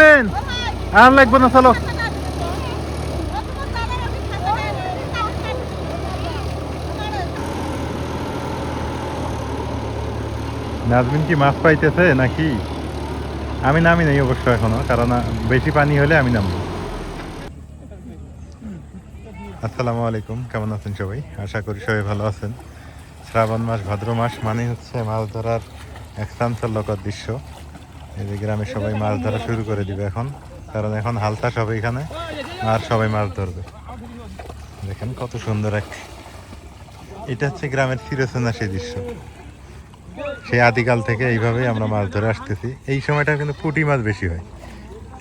নাজবেন আর লাগবে না, চলো। নাজবিন কি মাছ পাইতেছে নাকি? আমি নামি নাই অবশ্য এখনো, কারণ বেশি পানি হলে আমি নামবো। আসসালামু আলাইকুম, কেমন আছেন সবাই? আশা করি সবাই ভালো আছেন। শ্রাবণ মাস, ভাদ্র মাস মানে হচ্ছে মাছ ধরার এক চাঞ্চল্যকর দৃশ্য। এই যে গ্রামের সবাই মাছ ধরা শুরু করে দিবে এখন, কারণ এখন হাল চাষ হবে এখানে, আর সবাই মাছ ধরবে। দেখেন কত সুন্দর এটা হচ্ছে গ্রামের চিরচেনা সেই দৃশ্য। সেই আদিকাল থেকে এইভাবেই আমরা মাছ ধরে আসতেছি। এই সময়টা কিন্তু পুঁটি মাছ বেশি হয়।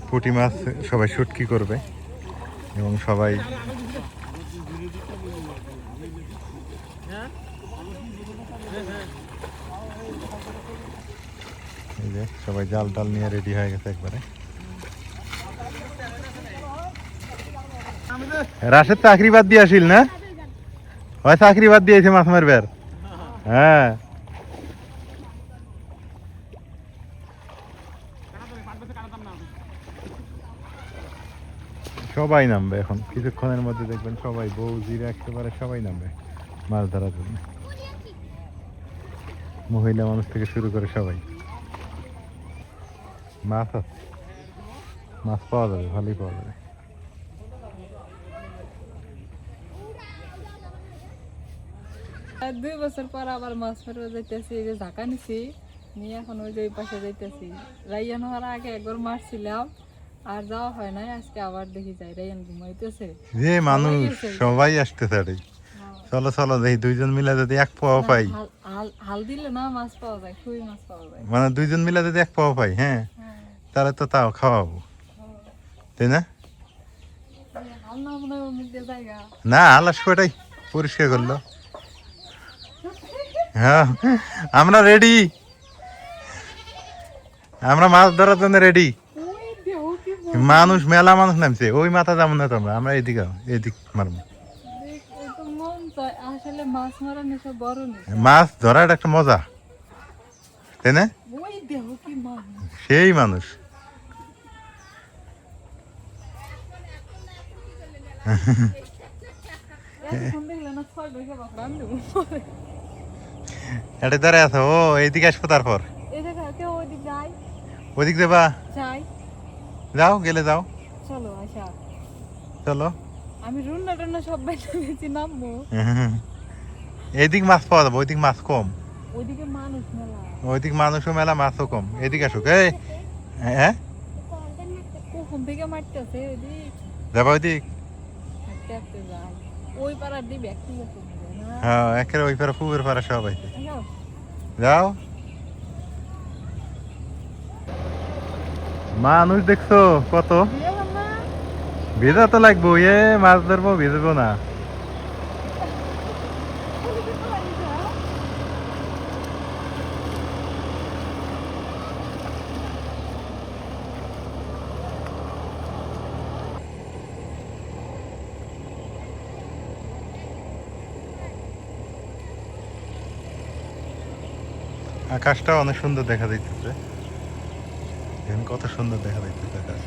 পুঁটি মাছ সবাই শুটকি করবে এবং সবাই এই যে সবাই জাল টাল নিয়ে রেডি হয়ে গেছে একবারে। রাশেদ চাকরি বাদ দিয়ে আসিল না? হয় চাকরি বাদ দিয়েছে মাছ মারবার। হ্যাঁ, সবাই নামবে এখন কিছুক্ষণের মধ্যে, দেখবেন সবাই বউ জিরা একেবারে সবাই নামবে মাছ ধরার জন্য। মহিলা মানুষ থেকে শুরু করে সবাই। মাছ আছে, মাছ পাওয়া যাবে, ভালোই পাওয়া যাবে। আর 2 বছর পর আবার মাছ মারতে যাইতেছি, এই যে ঢাকা নিছি নিয়ে এখন ওই যে ওই পাশে যাইতেছি। রাইয়ান হওয়ার আগে একবার মারছিলাম, আর যাওয়া হয় নাই। আজকে আবার দেখি যাই, রাইয়ান ঘুমাইতেছে, যে মানুষ সবাই আসতেছে আরে, চলো চলো দেখি দুইজন মিলে যদি এক পাওয়া পাই। হাল দিলে না মাছ পাওয়া যায়, খুবই মাছ পাওয়া যায়। মানে দুইজন মিলে যদি এক পাওয়া পাই, হ্যাঁ, তাহলে তো তাও খাওয়াবো, তাই না? হাল না মনে হয় অমুক জায়গা না, আলাস কটাই পরিষ্কার করলো। হ্যাঁ, আমরা রেডি, আমরা মাছ ধরার জন্য রেডি। মানুষ মেলা মানুষ নামছে, ওই মাথা যাবো না তোমরা, আমরা এদিকে এদিক মারবো। আসলে মাছ মারা নেশা বড় নেশা। মাছ ধরার একটা মজা, তাই না? ওই দেহ কি মানুষ, সেই মানুষ। এখন দেখলে না 6 বছর বাকরান দেব। এটা দাঁড়ায় আছো, ও এইদিকে আসবো তারপর এই জায়গা কেউ ওইদিক যায়, ওইদিক দেবা। যাই, যাও, গেলে যাও, চলো আশা। চলো। আমি রুন্না টুন্না সব বাইরে গেছি, নামবো। এইদিক মাছ পাওয়া যাবে, ওইদিক মাছ কম। ওইদিকে মানুষ মেলা, ওইদিক মানুষও মেলা, মাছও কম। এদিকে আসুক। এই হ্যাঁ, কখন থেকে মারতেছে ওইদিক, যাবা ওইদিক। হাঁটতে হাঁটতে যাই। ওই পাড়ার দিকে ব্যক্তিগত না। হ্যাঁ, একের ওই পাড়া পুকুর পাড়া সব আছে। যাও। যাও। মানুষ দেখছো কত? দিয়ে বাবা, ভেজা তো লাগবো, এ মাছ ধরবো, ভিজবো না। ওইদিকে পাড়া দিছা? আকাশটা অনেক সুন্দর দেখা যাইতেছে, দেখেন কত সুন্দর দেখা যাইতেছে আকাশ।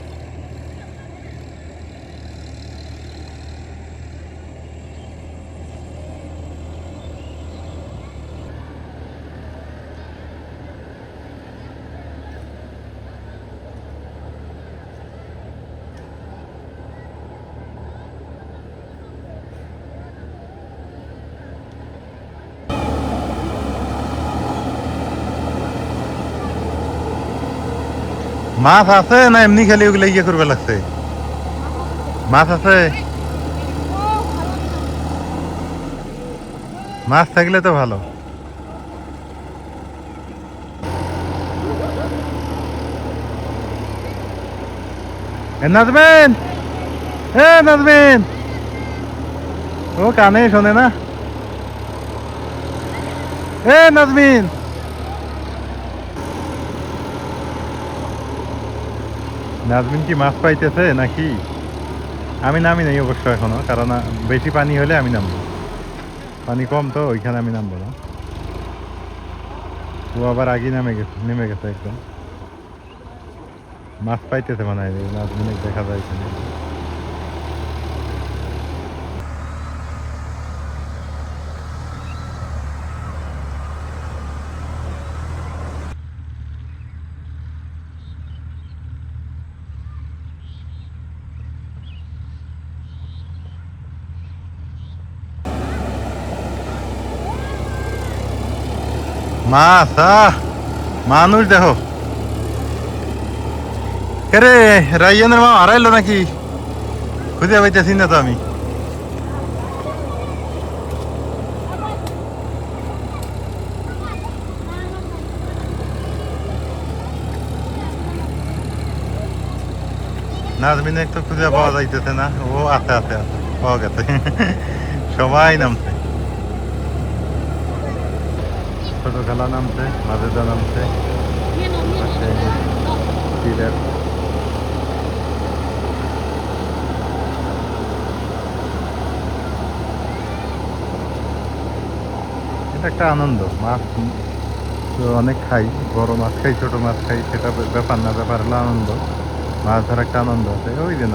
মাছ আছে না এমনি খালি ওগুলো ইয়ে করবে লাগছে? মাছ আছে, মাছ থাকলে তো ভালো। নাজবেন, নাজবেন, ও কানে শোনে না। নাজবিন, নাজবিন কি মাছ পাইতেছে নাকি? আমি নামি নাই অবশ্য এখনো, কারণ বেশি পানি হলে আমি নামবো। পানি কম তো ওইখানে আমি নামবো না। ও আবার আগে নেমে গেছে একদম। মাছ পাইতেছে মনে হয় নাজমিনে দেখা যায় এখানে। মাছ মানুষ দেখো রে রাইয়ানের মা হারাইলো নাকি খুঁজে পাইতেছি না তো আমি। নাজমিনে তো খুঁজে পাওয়া যাইতেছে না। ও আছে আছে আছে পাওয়া গেছে সবাই নামছে। ছোট খেলা নামছে, মাজেদা নামছে, পাশে তীরের এটা একটা আনন্দ। মাছ তো অনেক খাই, বড় মাছ খাই ছোট মাছ খাই সেটা ব্যাপার না, ব্যাপার হলো আনন্দ। মাছ ধরার একটা আনন্দ আছে। ওই যে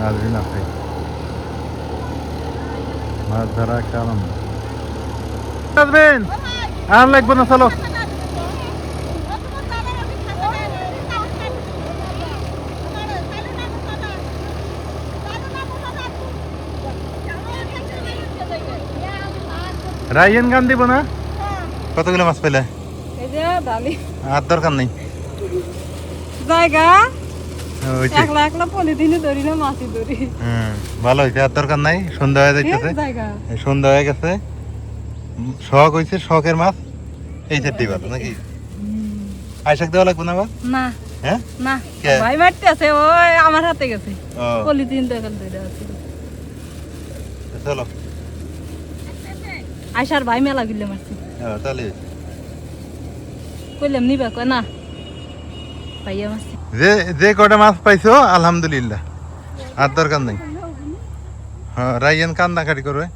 নাজরিন আছে, মাছ ধরা একটা আনন্দ। নাজরিন আর লাগবে না, চলো। রাইয়ান গান দিব না? কতগুলো মাছ পেলে? এই যে ডালি আর দরকার নেই জায়গা ওই যে। একলা একলা পলিথিনে ধরি না, মাছি ধরি। ভালো হয়েছে, আর দরকার নাই। সন্ধ্যা হয়ে যাইতেছে, জায়গা সন্ধ্যা হয়ে গেছে। শখ হয়েছে, শখের মাছ এই চারটি ভালো নাকি? আইসাক দেওয়া লাগবে না আবার? না হ্যাঁ না, কে? ভাই মারতে আছে, ওই আমার হাতে গেছে ও, পলিথিন তো এখন ধরে আছে। চলো। আইসার ভাই মেলা গিলে মারছে, তাহলে কইলাম নিবা, কয় না ভাইয়া মারছে। যে যে কটা মাছ পাইছো আলহামদুলিল্লাহ, আর দরকার নেই। হ্যাঁ, রাইয়ান কান্নাকাটি করবে।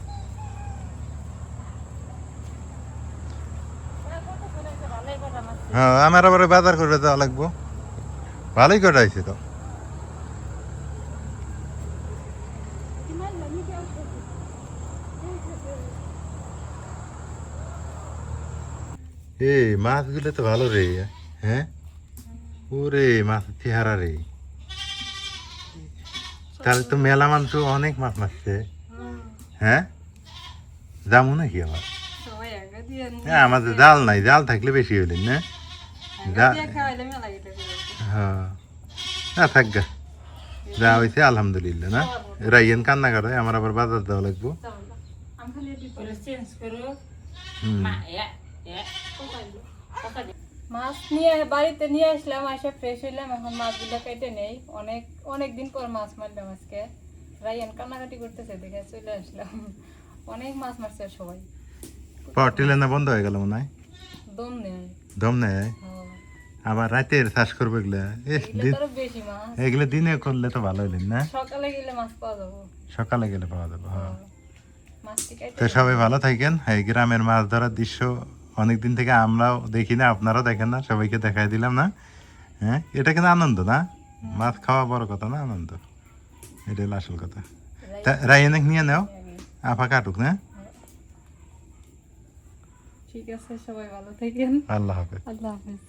হ্যাঁ, আমার আবার বাজার করে দেওয়া লাগবো। ভালোই কটা হয়েছে তো। এ মাছগুলো তো ভালো রে। হ্যাঁ, ওরে মাছ চেহারা রে। তাহলে তো মেলা মানুষ অনেক মাছ মারছে। হ্যাঁ, যাবো নাকি আবার? হ্যাঁ, আমাদের জাল নাই, জাল থাকলে বেশি হইলেন না। হ্যাঁ, না থাক গা, যা হয়েছে আলহামদুলিল্লাহ। না রাইয়ান কান্না করে, আমার আবার বাজার দেওয়া লাগবো। মাছ নিয়ে বাড়িতে নিয়ে আসলাম, আসে ফ্রেশ হইলাম, এখন মাছগুলো কেটে নেই। অনেক অনেক দিন পর মাছ মারলাম আজকে। রাইয়ান কান্নাকাটি করতেছে দেখে চলে আসলাম। অনেক মাছ মারছে সবাই। পাওয়ার না বন্ধ হয়ে গেল মনে হয়, দম নেই। দম নেয়। আবার রাতের চাষ করবো এগুলা। বেশি মাছ এগুলো দিনে করলে তো ভালো হইলেন না? সকালে গেলে মাছ পাওয়া যাবো, সকালে গেলে পাওয়া যাবে। হ্যাঁ, মাছটি তো কেটে সবাই ভালো থাকেন। এই গ্রামের মাছ ধরার দৃশ্য অনেকদিন থেকে আমরাও দেখি না, আপনারাও দেখেন না, সবাইকে দেখাই দিলাম না। হ্যাঁ, এটা কিন্তু আনন্দ না? মাছ খাওয়া বড় কথা না, আনন্দ, এটা হলো আসল কথা। রাইয়ানেক নিয়ে নাও, আপা কাটুক না। ঠিক আছে, সবাই ভালো থাকেন। আল্লাহ হাফেজ। আল্লাহ হাফেজ।